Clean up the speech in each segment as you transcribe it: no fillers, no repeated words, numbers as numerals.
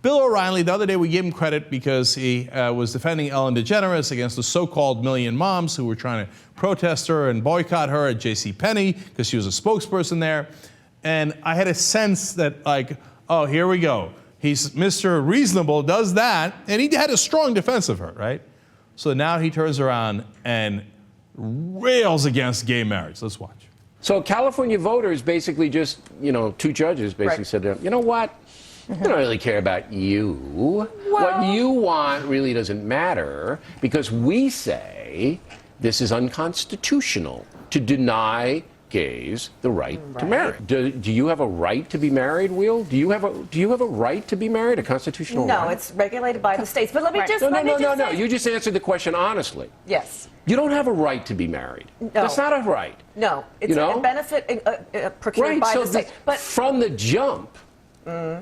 Bill O'Reilly, the other day we gave him credit because he was defending Ellen DeGeneres against the so-called million moms who were trying to protest her and boycott her at JCPenney because she was a spokesperson there. And I had a sense that, like, oh, here we go. He's Mr. Reasonable, does that, and he had a strong defense of her, right? So now he turns around and rails against gay marriage. Let's watch. So California voters basically just, two judges basically said to them, you know what? I don't really care about you. Well, what you want really doesn't matter because we say this is unconstitutional to deny gays the right to marry. Do you have a right to be married, Will? Do you have a right to be married? A constitutional right? No, it's regulated by the states. But let me just No. You just answered the question honestly. Yes. You don't have a right to be married. No. That's not a right. No, it's a benefit procured by the state. But from the jump,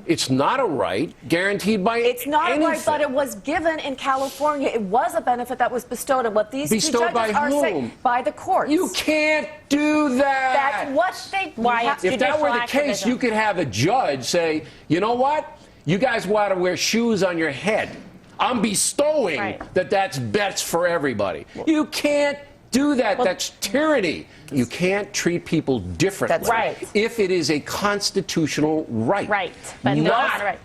it's not a right guaranteed by anything. It's not a right, but it was given in California. It was a benefit that was bestowed on what these two judges are saying by the courts. You can't do that. That's what they. If that were the case, you could have a judge say, you know what? You guys want to wear shoes on your head. I'm bestowing that's best for everybody. You can't do that. That's tyranny. You can't treat people differently. That's right. If it is a constitutional right. Right. But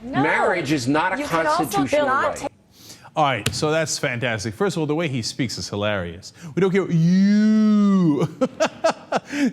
marriage is not a constitutional right. All right, so that's fantastic. First of all, the way he speaks is hilarious. We don't care what you.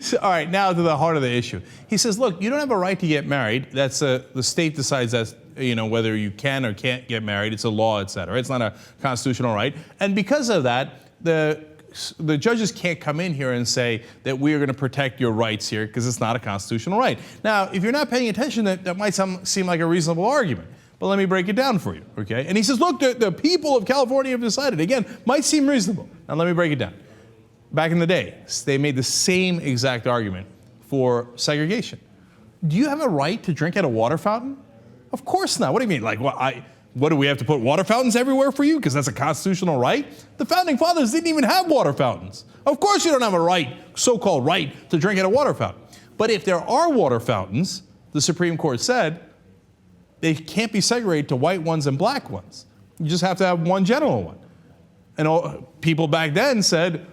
So, all right, now to the heart of the issue. He says, look, you don't have a right to get married. That's the state decides that, whether you can or can't get married. It's a law, et cetera. It's not a constitutional right. And because of that, the judges can't come in here and say that we are going to protect your rights here because it's not a constitutional right. Now, if you're not paying attention, that might seem like a reasonable argument. But let me break it down for you, okay? And he says, look, the people of California have decided. Again, might seem reasonable. Now, let me break it down. Back in the day, they made the same exact argument for segregation. Do you have a right to drink at a water fountain? Of course not. What do you mean? Like, what do we have to put water fountains everywhere for you? Because that's a constitutional right? The founding fathers didn't even have water fountains. Of course you don't have a right, so-called right, to drink at a water fountain. But if there are water fountains, the Supreme Court said, they can't be segregated to white ones and black ones. You just have to have one general one. And people back then said,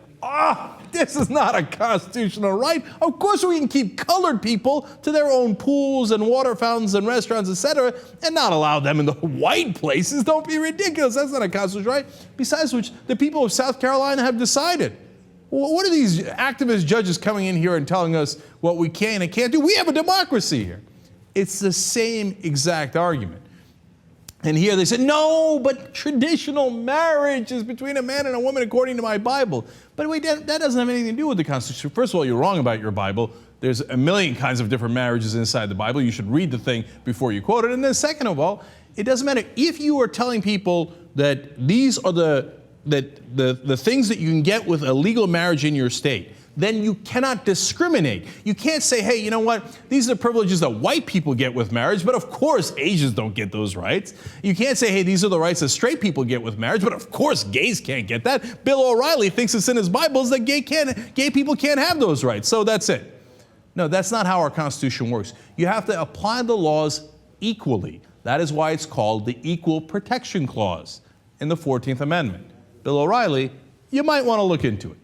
this is not a constitutional right. Of course we can keep colored people to their own pools and water fountains and restaurants, etc., and not allow them in the white places. Don't be ridiculous. That's not a constitutional right. Besides which, the people of South Carolina have decided. What are these activist judges coming in here and telling us what we can and can't do? We have a democracy here. It's the same exact argument. And here they said, no, but traditional marriage is between a man and a woman according to my Bible. But wait, that doesn't have anything to do with the Constitution. First of all, you're wrong about your Bible. There's a million kinds of different marriages inside the Bible. You should read the thing before you quote it. And then second of all, it doesn't matter if you are telling people that these are the things that you can get with a legal marriage in your state. Then you cannot discriminate. You can't say, hey, you know what? These are the privileges that white people get with marriage, but of course Asians don't get those rights. You can't say, hey, these are the rights that straight people get with marriage, but of course gays can't get that. Bill O'Reilly thinks it's in his Bibles that gay people can't have those rights, so that's it. No, that's not how our Constitution works. You have to apply the laws equally. That is why it's called the Equal Protection Clause in the 14th Amendment. Bill O'Reilly, you might want to look into it.